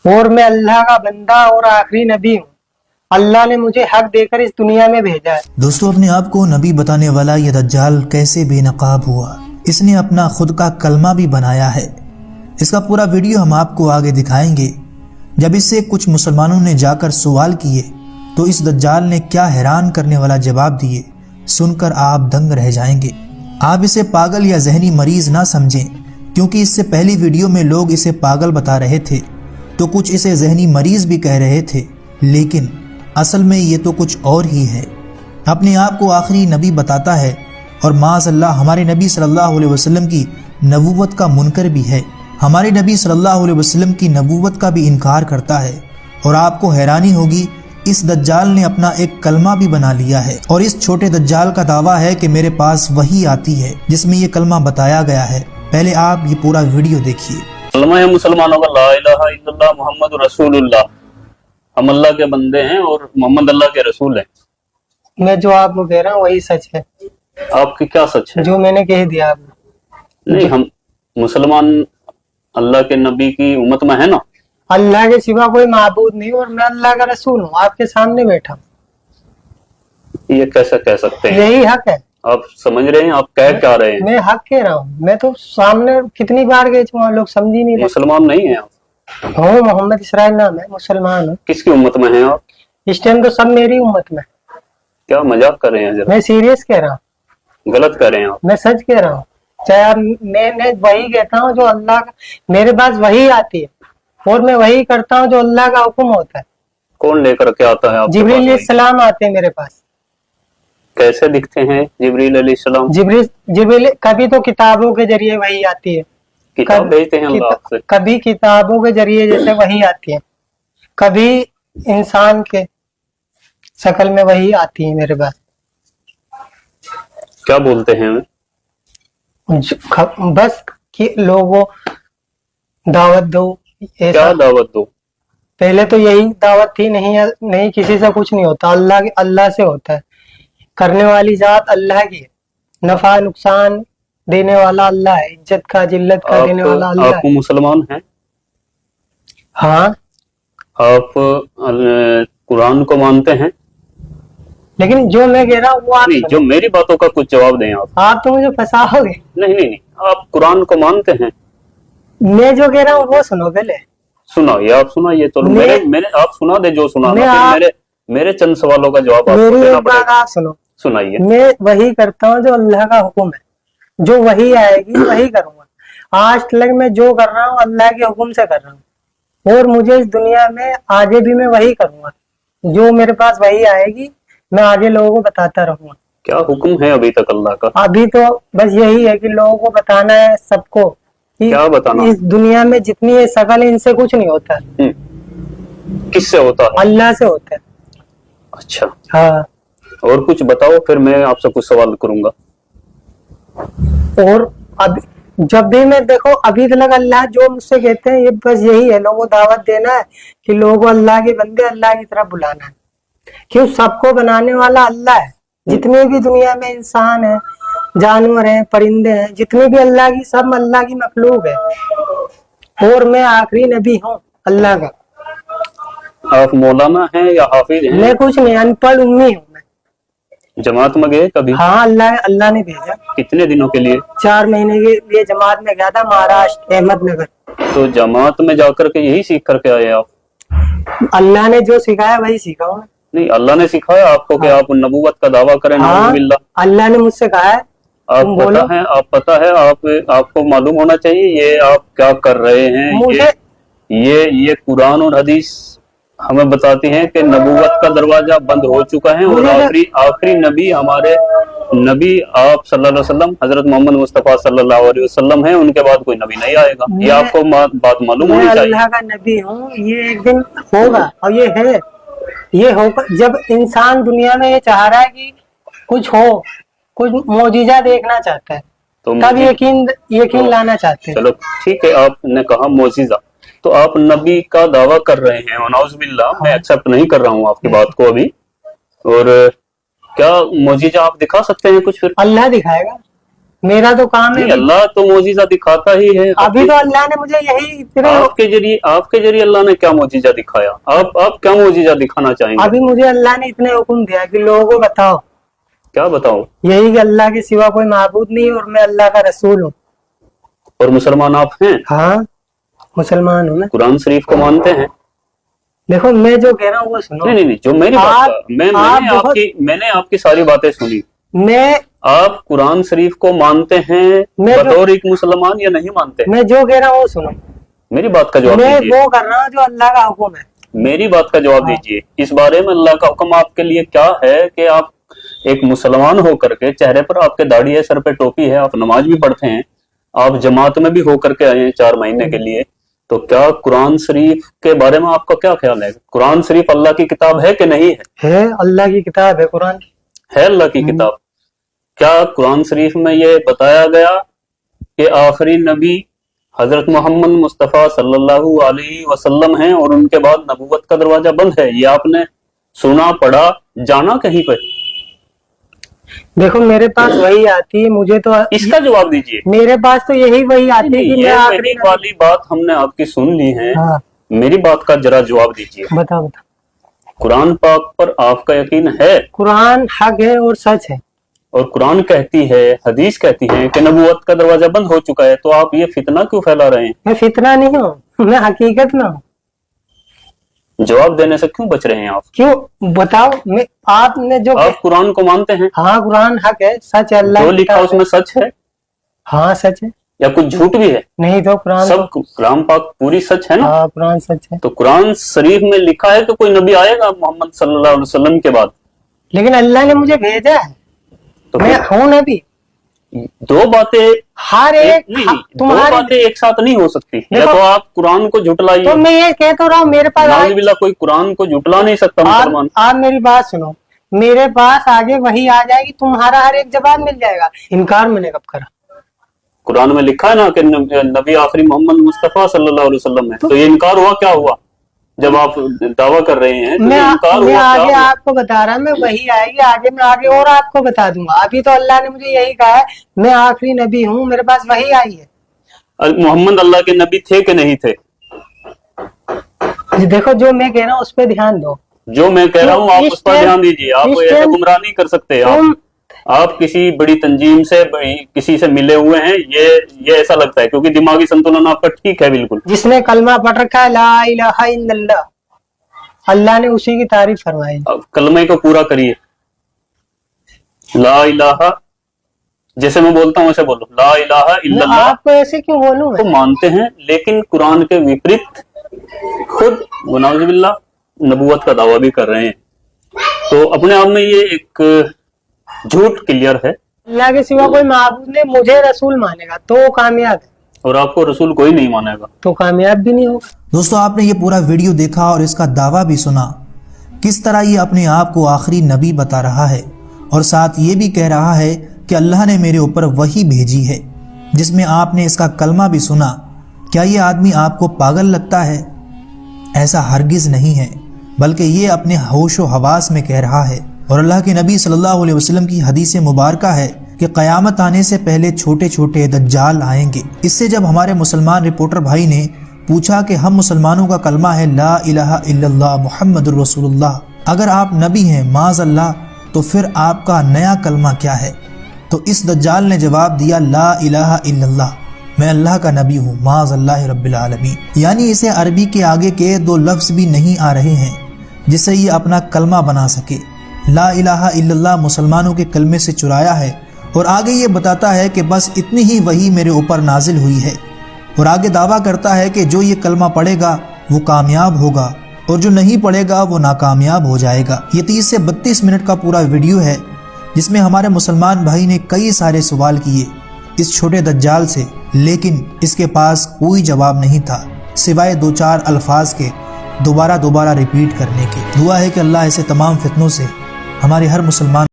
اور मैं अल्लाह का बंदा और आखिरी नबी हूँ। अल्लाह ने मुझे हक देकर इस दुनिया में भेजा है। दोस्तों, अपने आप को नबी बताने वाला ये दज्जाल कैसे बेनकाब हुआ, इसने अपना खुद का कलमा भी बनाया है। इसका पूरा वीडियो हम आपको आगे दिखाएंगे। जब इससे कुछ मुसलमानों ने जाकर सवाल किए तो इस दज्जाल ने क्या हैरान करने वाला जवाब दिए, सुनकर आप दंग रह जाएंगे। आप इसे पागल या जहनी मरीज ना समझें, क्योंकि इससे पहली वीडियो में लोग इसे पागल बता रहे थे तो कुछ इसे जहनी मरीज भी कह रहे थे, लेकिन असल में ये तो कुछ और ही है। अपने आप को आखिरी नबी बताता है और माज़अल्लाह हमारे नबी सल्लल्लाहु अलैहि वसल्लम की नबूवत का मुनकर भी है। हमारे नबी सल्लल्लाहु अलैहि वसल्लम की नबूवत का भी इनकार करता है। और आपको हैरानी होगी, इस दज्जाल ने अपना एक कलमा भी बना लिया है। और इस छोटे दज्जाल का दावा है कि मेरे पास वही आती है जिसमें ये कलमा बताया गया है। पहले आप ये पूरा वीडियो देखिए। कलमा है मुसलमानों का, ला इलाहा इल्लल्लाह मुहम्मद रसूलुल्लाह। हम अल्लाह के बंदे हैं और मोहम्मद अल्लाह के रसूल हैं। मैं जो आपको कह रहा हूँ वही सच है। आपकी क्या सच है? जो मैंने कह दिया आपको। नहीं, हम मुसलमान अल्लाह के नबी की उम्मत में है ना। अल्लाह के सिवा कोई माबूद नहीं और मैं अल्लाह का रसूल हूँ, आपके सामने बैठा हूँ। ये कैसे कह सकते हैं? यही हक है। आप समझ रहे हैं आप कह क्या रहे हैं? मैं हक कह रहा हूँ। मैं तो सामने कितनी बार गए थे, लोग समझ ही नहीं रहे। मुसलमान नहीं है आप? हूँ, मोहम्मद इसराइल नाम है, मुसलमान हूँ। किसकी उम्मत में हैं आप? इस टाइम तो सब मेरी उम्मत में। क्या मजाक कर रहे हैं? जरा मैं सीरियस कह रहा हूँ। गलत कर रहे हैं आप। मैं सच कह रहा हूँ। चाहे आप, मैं वही कहता हूँ जो अल्लाह का, मेरे पास वही आती है और मैं वही करता हूँ जो अल्लाह का हुक्म होता है। कौन लेकर के आता है आपके पास? जिब्रील अलैहिस्सलाम आते हैं मेरे पास। कैसे दिखते हैं जिब्रील अलैहिस्सलाम? जिब्रील कभी तो किताबों के जरिए वही आती है, किताब भेजते हैं अल्लाह आपसे। कभी किताबों के जरिए जैसे वही आती है, कभी इंसान के शक्ल में वही आती है मेरे पास। क्या बोलते हैं? बस कि लोगों दावत दो। क्या दावत दो? पहले तो यही दावत थी, नहीं किसी से कुछ नहीं होता, अल्लाह से होता है। करने वाली जात अल्लाह की है, नफा नुकसान देने वाला अल्लाह है, इज्जत का जिल्लत का देने वाला अल्लाह आप है। मुसलमान हैं? हाँ। आप कुरान को मानते हैं? लेकिन जो मैं कह रहा हूँ वो आप नहीं, जो मेरी बातों का कुछ जवाब दें आप। आप तो मुझे फंसाओगे। नहीं, आप कुरान को मानते हैं? मैं जो कह रहा हूँ वो सुनो पहले। सुनाइए, आप सुनाइए तो। मेरे आप सुना दे जो सुनाना। मेरे चंद सवालों का जवाब आपको मेरी देना एक बात पड़ेगा। आप सुनो। सुनाइए। मैं वही करता हूँ जो अल्लाह का हुक्म है, जो वही आएगी वही करूंगा। आज तक मैं जो कर रहा हूँ अल्लाह के हुक्म से कर रहा हूँ और मुझे इस दुनिया में आगे भी मैं वही करूंगा। जो मेरे पास वही आएगी मैं आगे लोगों को बताता रहूंगा। क्या हुक्म है अभी तक अल्लाह का? अभी तो बस यही है कि लोगों को बताना है सबको कि क्या बताना? इस दुनिया में जितनी ये शकल है इनसे कुछ नहीं होता। किससे होता है? अल्लाह से होता है। अच्छा, हाँ। और कुछ बताओ, फिर मैं आपसे कुछ सवाल करूंगा। और अब जब भी मैं देखो अभी तक अल्लाह जो मुझसे कहते हैं ये बस यही है, लोगों को दावत देना है कि लोगों को अल्लाह के बंदे अल्लाह की तरफ बुलाना है। क्यों? सबको बनाने वाला अल्लाह है। जितने भी दुनिया में इंसान है, जानवर हैं, परिंदे हैं, जितने भी अल्लाह की, सब अल्लाह की मखलूक है और मैं आखिरी नबी हूँ अल्लाह का। आप मौलाना हैं या हाफिज हैं? मैं कुछ नहीं, अनपढ़ उम्मी हूँ मैं। जमात में गए कभी? हाँ, अल्लाह ने भेजा। कितने दिनों के लिए? 4 महीने के लिए जमात में गया था, महाराष्ट्र अहमदनगर। तो जमात में जाकर के यही सीख करके आए आप? अल्लाह ने जो सिखाया वही सीखा हूँ। नहीं, अल्लाह ने सिखाया आपको कि आप नबूवत का दावा करें? हाँ, अल्लाह ने मुझसे कहा है। आप पता है आपको मालूम होना चाहिए ये आप क्या कर रहे हैं। मुझे ये कुरान और हदीस हमें बताती हैं कि नबूवत का दरवाजा बंद हो चुका है और आखिरी नबी हमारे नबी आप सल्लल्लाहु अलैहि वसल्लम हजरत मोहम्मद मुस्तफा सल्लल्लाहु अलैहि वसल्लम है। उनके बाद कोई नबी नहीं आएगा। ये आपको बात मालूम होनी चाहिए। अल्लाह का नबी हूँ, ये एक दिन होगा और ये है, ये होगा। जब इंसान दुनिया में ये चाह रहा है कि कुछ हो, कुछ मौजिजा देखना चाहता है, तो तब यकीन लाना चाहते हैं। चलो ठीक है, आपने कहा मौजिजा, तो आप नबी का दावा कर रहे हैं। वनाउज़ुबिल्लाह, मैं एक्सेप्ट नहीं कर रहा हूँ आपकी बात को अभी। और क्या मौजिजा आप दिखा सकते हैं कुछ? फिर अल्लाह दिखाएगा। मेरा तो काम है। नहीं, अल्लाह तो मोजीजा दिखाता ही है। अभी तो अल्लाह ने मुझे यही तेरे आपके जरिए अल्लाह ने क्या मोजीजा दिखाया? आप क्या मोजीजा दिखाना चाहेंगे? अभी मुझे अल्लाह ने इतने हुक्म दिया कि लोगों को बताओ, क्या बताओ? यही कि अल्लाह के सिवा कोई माबूद नहीं और मैं अल्लाह का रसूल हूँ। और मुसलमान आप हैं? हाँ, मुसलमान हूँ मैं। कुरान शरीफ को मानते हैं? देखो मैं जो कह रहा हूँ वो सुनो। नहीं, जो मेरी बात मैंने आपकी सारी बातें सुनी। मैं आप कुरान शरीफ को मानते हैं बतौर एक मुसलमान या नहीं मानते? मैं जो कह रहा हूँ वो सुनो। मेरी बात का जवाब मैं दीजिए। वो कर रहा हूँ जो अल्लाह का हुक्म है। मेरी बात का जवाब दीजिए। इस बारे में अल्लाह का हुक्म आपके लिए क्या है कि आप एक मुसलमान होकर के, चेहरे पर आपके दाढ़ी है, सर पे टोपी है, आप नमाज भी पढ़ते हैं, आप जमात में भी होकर के आए हैं 4 महीने के लिए, तो क्या कुरान शरीफ के बारे में आपका क्या ख्याल है? कुरान शरीफ अल्लाह की किताब है कि नहीं है? है, अल्लाह की किताब है कुरान। है अल्लाह की किताब। क्या कुरान शरीफ में ये बताया गया कि आखिरी नबी हजरत मोहम्मद मुस्तफ़ा सल्लल्लाहु अलैहि वसल्लम हैं और उनके बाद नबूवत का दरवाजा बंद है? ये आपने सुना, पढ़ा, जाना कहीं पर? देखो मेरे पास वही आती है, मुझे तो इसका जवाब दीजिए। मेरे पास तो यही वही आती है कि मैं ये आखिरी मेरी वाली बात हमने आपकी सुन ली है। हाँ, मेरी बात का जरा जवाब दीजिए। बताओ। कुरान पाक पर आपका यकीन है? कुरान हक है और सच है। और कुरान कहती है, हदीस कहती है कि नबूवत का दरवाजा बंद हो चुका है, तो आप ये फितना क्यों फैला रहे हैं? मैं फितना नहीं हूँ, मैं हकीकत में हूँ। जवाब देने से क्यों बच रहे हैं आप? क्यों बताओ? मैं आपने जो आप कुरान को मानते हैं? हाँ, कुरान हक है, सच है, अल्लाह जो की लिखा किताब उसमें सच है हाँ सच है। या कुछ झूठ भी है? नहीं तो कुरान सब कुरान पाक पूरी सच है ना? हाँ, कुरान सच है। तो कुरान शरीफ में लिखा है कि कोई नबी आएगा मोहम्मद सल्लल्लाहु अलैहि वसल्लम के बाद? लेकिन अल्लाह ने मुझे भेजा है, तो मैं फिर हूँ नबी। दो बातें हर एक नहीं, दो तुम्हारे बातें एक साथ नहीं हो सकती। या देखो, तो आप कुरान को झुटलाइए। तो मैं ये कह तो रहा हूँ, मेरे पास नाउजुबिल्लाह, कोई कुरान को झुटला नहीं सकता मुसलमान। आप मेरी बात सुनो, मेरे पास आगे वही आ जाएगी, तुम्हारा हर एक जवाब मिल जाएगा। इनकार मैंने कब करा? कुरान में लिखा है ना कि नबी आखिरी मोहम्मद मुस्तफा सल्लल्लाहु अलैहि वसल्लम है, तो ये इनकार हुआ क्या हुआ? जब आप दावा कर रहे हैं तो मैं इनकार हुआ आगे क्या हुआ? आपको बता रहा, मैं वही आएगी आगे, मैं आगे और आपको बता दूंगा। अभी तो अल्लाह ने मुझे यही कहा है, मैं आखिरी नबी हूँ, मेरे पास वही आई है। मोहम्मद अल्लाह के नबी थे कि नहीं थे? देखो जो मैं कह रहा हूँ उस पर ध्यान दो। जो मैं कह रहा हूँ आप इस उस पर टाइम- ध्यान दीजिए। आप इस ऐसे टाइम- गुमराह नहीं कर सकते। तुम आप किसी बड़ी तंजीम से, किसी से मिले हुए हैं, ये ऐसा लगता है, क्योंकि दिमागी संतुलन आपका ठीक है बिल्कुल। जिसने कलमा पढ़ रखा है ला इलाहा इल्लल्लाह, अल्लाह ने उसी की तारीफ फरमाई। अब कलमे को पूरा करिए। ला इलाहा, जैसे मैं बोलता हूँ वैसे बोलो, ला इलाहा मैं इल्लल्लाह। आपको ऐसे क्यों बोलूं तो मैं? मानते हैं, लेकिन कुरान के विपरीत खुद वनाउजुबिल्लाह नबूवत का दावा भी कर रहे हैं। तो अपने आप में ये एक झूठ क्लियर है। अल्लाह के सिवा कोई माबूद नहीं, मुझे रसूल मानेगा तो वो कामयाब है, और आपको रसूल कोई नहीं मानेगा तो कामयाब भी नहीं होगा। दोस्तों, आपने ये पूरा वीडियो देखा और इसका दावा भी सुना, किस तरह ये अपने आप को आखिरी नबी बता रहा है और साथ ये भी कह रहा है कि अल्लाह ने मेरे ऊपर वही भेजी है, जिसमें आपने इसका कलमा भी सुना। क्या ये आदमी आपको पागल लगता है? ऐसा हरगिज नहीं है, बल्कि ये अपने होशो हवास में कह रहा है। और अल्लाह के नबी सल्लल्लाहु अलैहि वसल्लम की हदीस मुबारका है कि क़यामत आने से पहले छोटे छोटे दज्जाल आएंगे। इससे जब हमारे मुसलमान रिपोर्टर भाई ने पूछा कि हम मुसलमानों का कलमा है ला इलाहा इल्लल्लाह मुहम्मदुर रसूलुल्लाह, अगर आप नबी हैं माज़ अल्लाह, तो फिर आपका नया कलमा क्या है? तो इस दज्जाल ने जवाब दिया ला इलाहा इल्लल्लाह, मैं अल्लाह का नबी हूँ माज़ अल्लाह रब्बिल आलमीन। यानी इसे अरबी के आगे के 2 लफ्ज़ भी नहीं आ रहे हैं जिससे ये अपना कलमा बना सके। ला इलाहा इल्लल्लाह मुसलमानों के कलमे से चुराया है और आगे ये बताता है कि बस इतनी ही वही मेरे ऊपर नाजिल हुई है। और आगे दावा करता है कि जो ये कलमा पढ़ेगा वो कामयाब होगा और जो नहीं पढ़ेगा वो नाकामयाब हो जाएगा। ये 30 से 32 मिनट का पूरा वीडियो है जिसमें हमारे मुसलमान भाई ने कई सारे सवाल किए इस छोटे दज्जाल से, लेकिन इसके पास कोई जवाब नहीं था सिवाय 2-4 अल्फाज के दोबारा रिपीट करने के। दुआ है कि अल्लाह ऐसे तमाम फितनों से हमारे हर मुसलमान